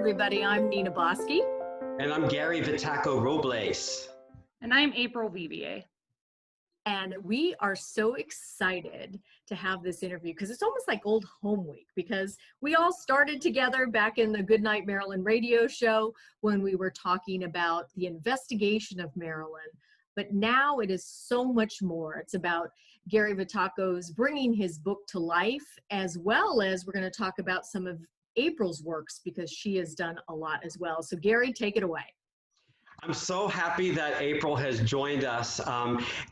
everybody. I'm Nina Bosky. And I'm Gary Vitaco Robles. And I'm April VeVea. And we are so excited to have this interview because it's almost like old home week, because we all started together back in the Goodnight Marilyn radio show when we were talking about the investigation of Marilyn. But now it is so much more. It's about Gary Vitaco's bringing his book to life, as well as we're going to talk about some of April's works because she has done a lot as well. So Gary, take it away. I'm so happy that April has joined us.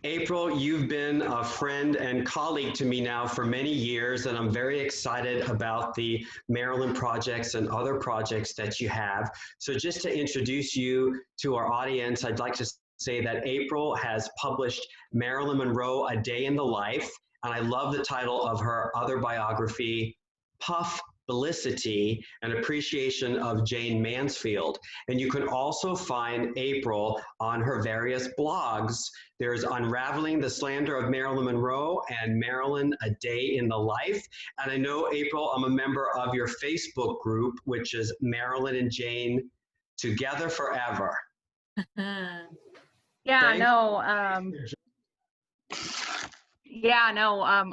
April, you've been a friend and colleague to me now for many years, and I'm very excited about the Marilyn projects and other projects that you have. So just to introduce you to our audience, I'd like to say that April has published Marilyn Monroe, A Day in the Life, and I love the title of her other biography, Puff Felicity, an appreciation of Jane Mansfield. And you can also find April on her various blogs. There's Unraveling the Slander of Marilyn Monroe and Marilyn, A Day in the Life. And I know, April, I'm a member of your Facebook group, which is Marilyn and Jane Together Forever.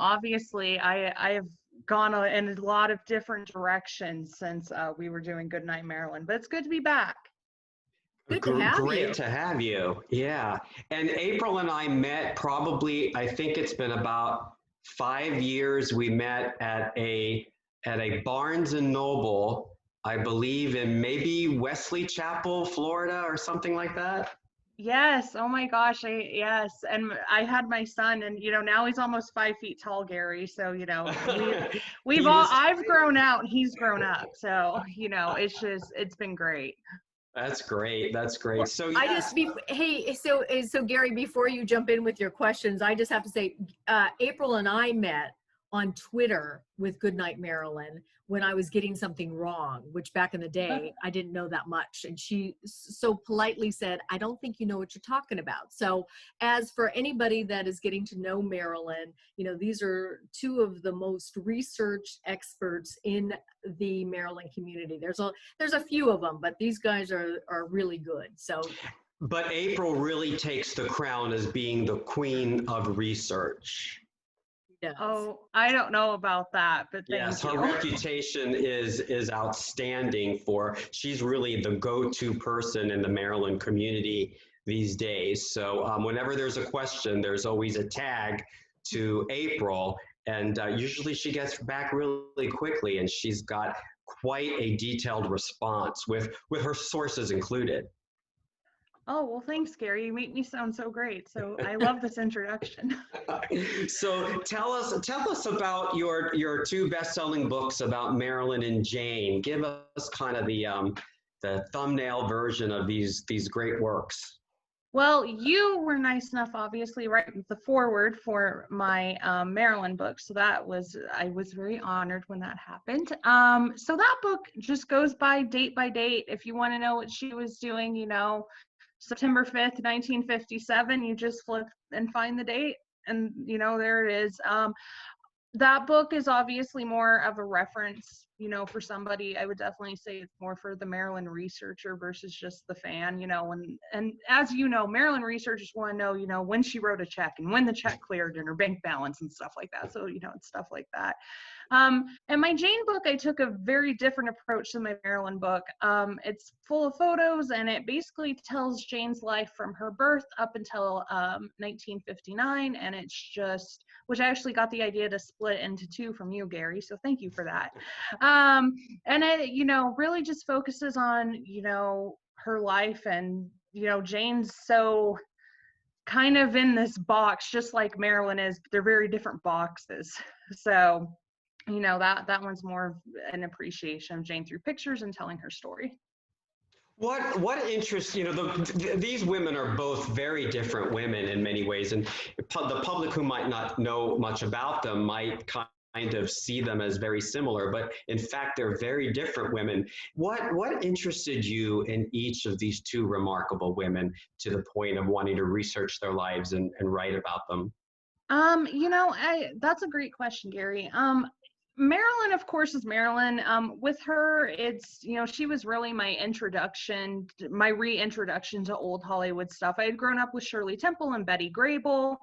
Obviously I have gone in a lot of different directions since we were doing Goodnight Marilyn, but it's good to be back. Good to have you. Great to have you. Yeah. And April and I met probably, I think it's been about 5 years. We met at a Barnes and Noble, I believe in maybe Wesley Chapel, Florida, or something like that. Yes. Oh my gosh. Yes. And I had my son, and now he's almost 5 feet tall, Gary. So I've grown out, he's grown up. So it's been great. That's great. That's great. So yes. So Gary, before you jump in with your questions, I just have to say, April and I met on Twitter with Goodnight Marilyn when I was getting something wrong, which back in the day, I didn't know that much. And she so politely said, I don't think you know what you're talking about. So as for anybody that is getting to know Marilyn, these are two of the most researched experts in the Marilyn community. There's a few of them, but these guys are really good. So. But April really takes the crown as being the queen of research. Yes. Oh, I don't know about that, but yes, thank you. Her reputation is outstanding. She's really the go-to person in the Maryland community these days. So whenever there's a question, there's always a tag to April, and usually she gets back really quickly, and she's got quite a detailed response with her sources included. Oh, well, thanks, Gary. You make me sound so great. So I love this introduction. So tell us about your two best-selling books about Marilyn and Jane. Give us kind of the thumbnail version of these great works. Well, you were nice enough, obviously, write the foreword for my Marilyn book. So I was very honored when that happened. So that book just goes by date. If you want to know what she was doing, September 5th, 1957, you just flip and find the date, and there it is. That book is obviously more of a reference, for somebody. I would definitely say it's more for the Marilyn researcher versus just the fan, and as Marilyn researchers want to know, when she wrote a check and when the check cleared and her bank balance and stuff like that. So, it's stuff like that. And my Jane book, I took a very different approach to my Marilyn book. It's full of photos, and it basically tells Jane's life from her birth up until 1959, and it's just, which I actually got the idea to split into two from you, Gary, so thank you for that. And it, really just focuses on, her life, and, Jane's so kind of in this box, just like Marilyn is, but they're very different boxes. So, that one's more of an appreciation of Jane through pictures and telling her story. What interests, these women are both very different women in many ways, and the public who might not know much about them might kind of see them as very similar, but in fact, they're very different women. What interested you in each of these two remarkable women to the point of wanting to research their lives and write about them? That's a great question, Gary. Marilyn, of course, is Marilyn. With her, it's, you know, she was really my introduction, my reintroduction to old Hollywood stuff. I had grown up with Shirley Temple and Betty Grable.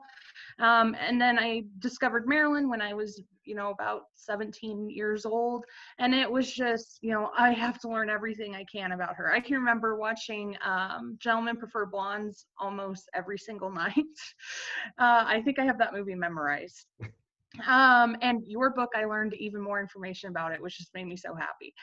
And then I discovered Marilyn when I was, you know, about 17 years old. And it was just, you know, I have to learn everything I can about her. I can remember watching Gentlemen Prefer Blondes almost every single night. I think I have that movie memorized. And your book, I learned even more information about it, which just made me so happy.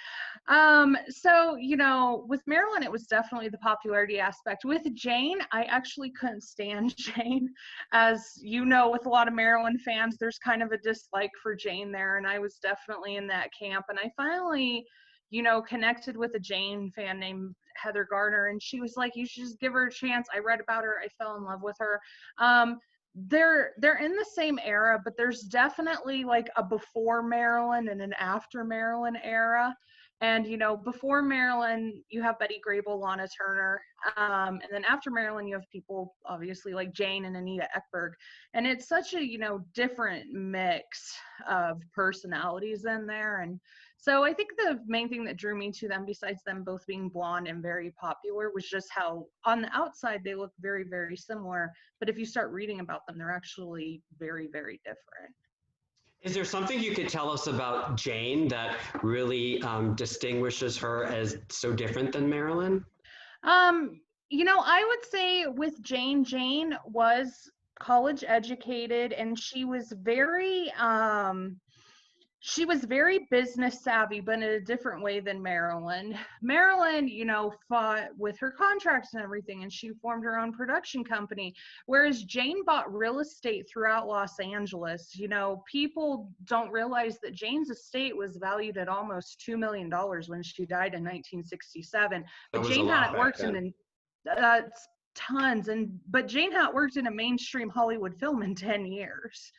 So, you know, with Marilyn, it was definitely the popularity aspect. With Jane, I actually couldn't stand Jane. As you know, with a lot of Marilyn fans, there's kind of a dislike for Jane there, and I was definitely in that camp. And I finally, you know, connected with a Jane fan named Heather Gardner, and she was like, you should just give her a chance. I read about her. I fell in love with her. They're in the same era, but there's definitely like a before Marilyn and an after Marilyn era. And, you know, before Marilyn, you have Betty Grable, Lana Turner. And then after Marilyn, you have people obviously like Jane and Anita Ekberg. And it's such a, you know, different mix of personalities in there. And so I think the main thing that drew me to them, besides them both being blonde and very popular, was just how on the outside they look very, very similar. But if you start reading about them, they're actually very, very different. Is there something you could tell us about Jane that really distinguishes her as so different than Marilyn? You know, I would say with Jane, Jane was college educated, and she was very business savvy, but in a different way than Marilyn. Marilyn, you know, fought with her contracts and everything, and she formed her own production company. Whereas Jane bought real estate throughout Los Angeles. You know, people don't realize that Jane's estate was valued at almost $2 million when she died in 1967. But Jane hadn't worked in tons, but Jane hadn't worked in a mainstream Hollywood film in 10 years.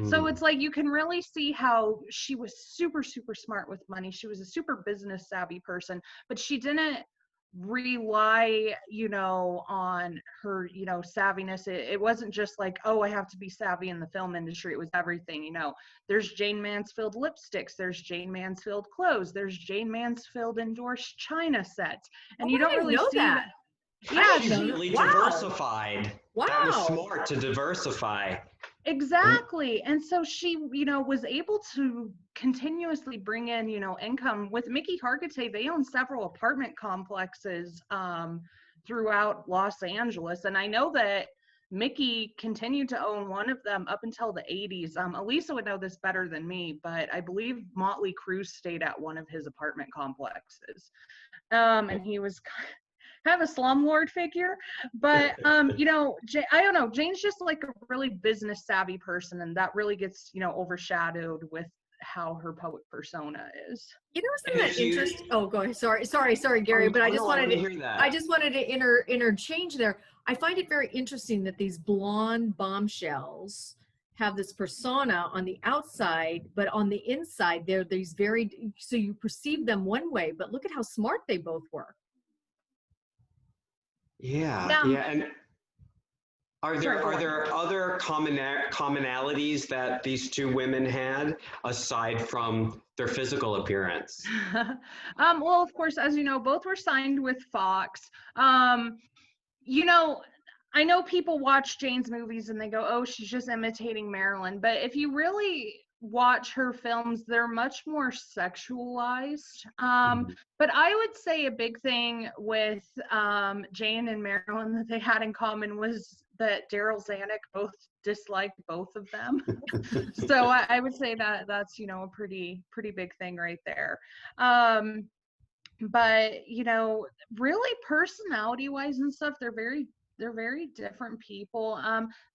So it's like you can really see how she was super, super smart with money. She was a super business savvy person, but she didn't rely, you know, on her, you know, savviness. It wasn't just like, oh, I have to be savvy in the film industry. It was everything, you know. There's Jane Mansfield lipsticks. There's Jane Mansfield clothes. There's Jane Mansfield endorsed China sets. And you don't really see that. Yeah, she really diversified. Wow. That was smart to diversify. Exactly. And so she, you know, was able to continuously bring in, you know, income. With Mickey Hargitay, they own several apartment complexes throughout Los Angeles. And I know that Mickey continued to own one of them up until the 80s. Elisa would know this better than me, but I believe Motley Crue stayed at one of his apartment complexes. And he was kind of a slumlord figure, but you know, I don't know, Jane's just like a really business savvy person, and that really gets, you know, overshadowed with how her public persona is. You know, isn't that interesting? Oh, go ahead. Sorry, Gary, but I just wanted to interchange there. I find it very interesting that these blonde bombshells have this persona on the outside, but on the inside, they're these very, so you perceive them one way, but look at how smart they both were. Yeah. And are there other commonalities that these two women had aside from their physical appearance? Well, of course, as you know, both were signed with Fox. You know, I know people watch Jane's movies and they go, oh, she's just imitating Marilyn. But if you really watch her films, they're much more sexualized. But I would say a big thing with Jane and Marilyn that they had in common was that Daryl Zanuck both disliked both of them. So I would say that that's, you know, a pretty big thing right there. But, you know, really personality wise and stuff, they're very different people.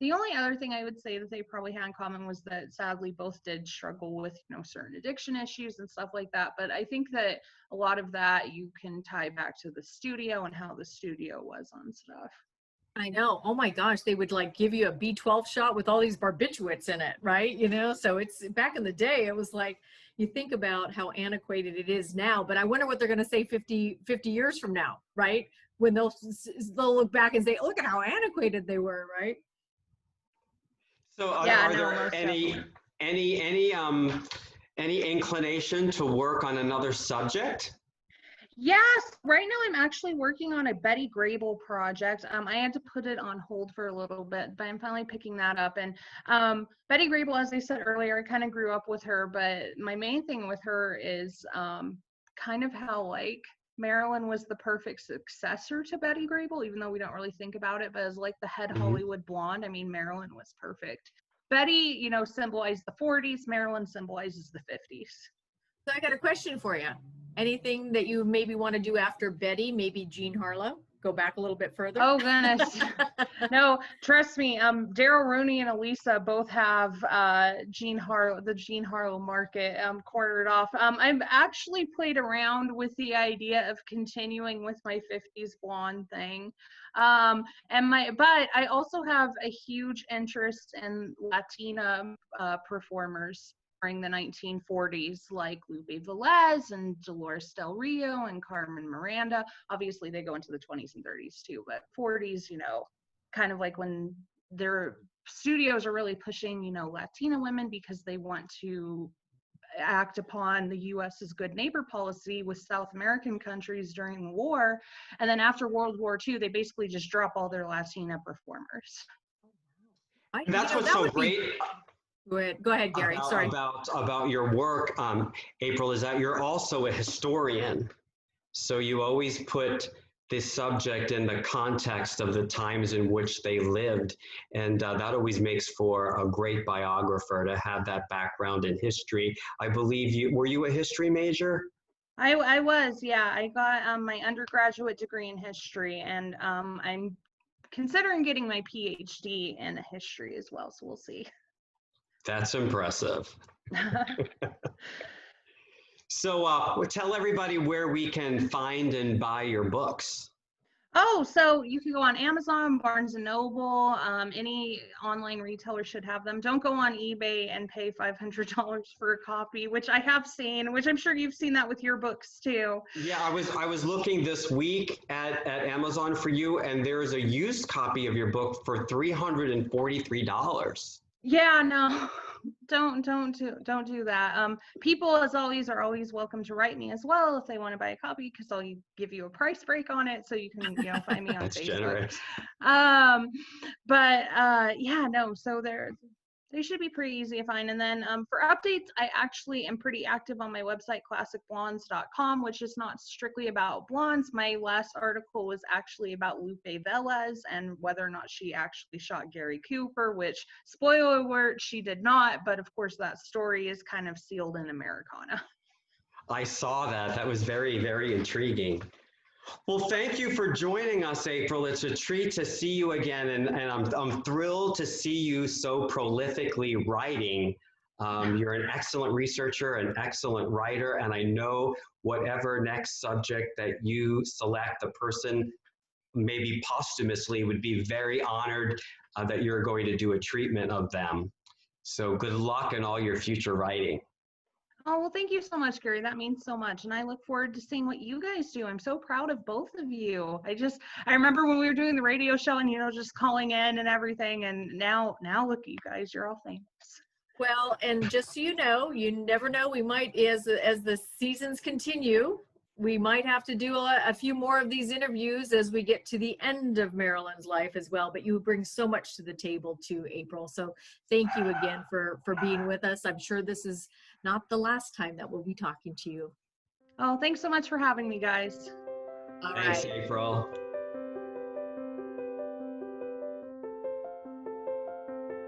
The only other thing I would say that they probably had in common was that sadly both did struggle with, you know, certain addiction issues and stuff like that. But I think that a lot of that you can tie back to the studio and how the studio was on stuff. I know. Oh my gosh, they would like give you a B12 shot with all these barbiturates in it, right? You know, so it's back in the day, it was like, you think about how antiquated it is now, but I wonder what they're going to say 50 years from now, right? When they'll look back and say, look at how antiquated they were, right? So are there any Any inclination to work on another subject? Yes, right now I'm actually working on a Betty Grable project. I had to put it on hold for a little bit, but I'm finally picking that up. And Betty Grable, as I said earlier, I kind of grew up with her, but my main thing with her is kind of how like Marilyn was the perfect successor to Betty Grable, even though we don't really think about it, but as like the head Hollywood blonde, I mean, Marilyn was perfect. Betty, you know, symbolized the 40s, Marilyn symbolizes the 50s. So I got a question for you. Anything that you maybe want to do after Betty? Maybe Jean Harlow? Go back a little bit further. Oh goodness. No, trust me. Daryl Rooney and Elisa both have the Jean Harlow market cornered off. I've actually played around with the idea of continuing with my 50s blonde thing. But I also have a huge interest in Latina performers during the 1940s, like Lupe Velez and Dolores Del Rio and Carmen Miranda. Obviously, they go into the 20s and 30s too, but 40s, you know, kind of like when their studios are really pushing, you know, Latina women because they want to act upon the US's good neighbor policy with South American countries during the war. And then after World War II, they basically just drop all their Latina performers. That's what's so great. Go ahead, Gary. Sorry. About your work, April, is that you're also a historian. So you always put this subject in the context of the times in which they lived. And that always makes for a great biographer to have that background in history. I believe were you a history major? I was, yeah. I got my undergraduate degree in history, and I'm considering getting my PhD in history as well, so we'll see. That's impressive. So tell everybody where we can find and buy your books. Oh, so you can go on Amazon, Barnes & Noble, any online retailer should have them. Don't go on eBay and pay $500 for a copy, which I have seen, which I'm sure you've seen that with your books too. Yeah, I was looking this week at Amazon for you, and there's a used copy of your book for $343. Yeah, no, don't do that. People, as always, are always welcome to write me as well if they want to buy a copy, because I'll give you a price break on it, so you can, you know, find me on That's Facebook. generous. Yeah, no, so they should be pretty easy to find. And then for updates, I actually am pretty active on my website, classicblondes.com, which is not strictly about blondes. My last article was actually about Lupe Velez and whether or not she actually shot Gary Cooper, which, spoiler alert, she did not. But of course, that story is kind of sealed in Americana. I saw that. That was very, very intriguing. Well, thank you for joining us, April. It's a treat to see you again, and I'm thrilled to see you so prolifically writing. You're an excellent researcher, an excellent writer, and I know whatever next subject that you select, the person maybe posthumously would be very honored that you're going to do a treatment of them. So good luck in all your future writing. Oh, well, thank you so much, Gary. That means so much. And I look forward to seeing what you guys do. I'm so proud of both of you. I remember when we were doing the radio show and, you know, just calling in and everything. And now look at you guys, you're all famous. Well, and just so you know, you never know, we might, as the seasons continue, we might have to do a few more of these interviews as we get to the end of Marilyn's life as well. But you bring so much to the table too, April. So thank you again for being with us. I'm sure this is not the last time that we'll be talking to you. Oh, thanks so much for having me, guys. All Thanks, right. April.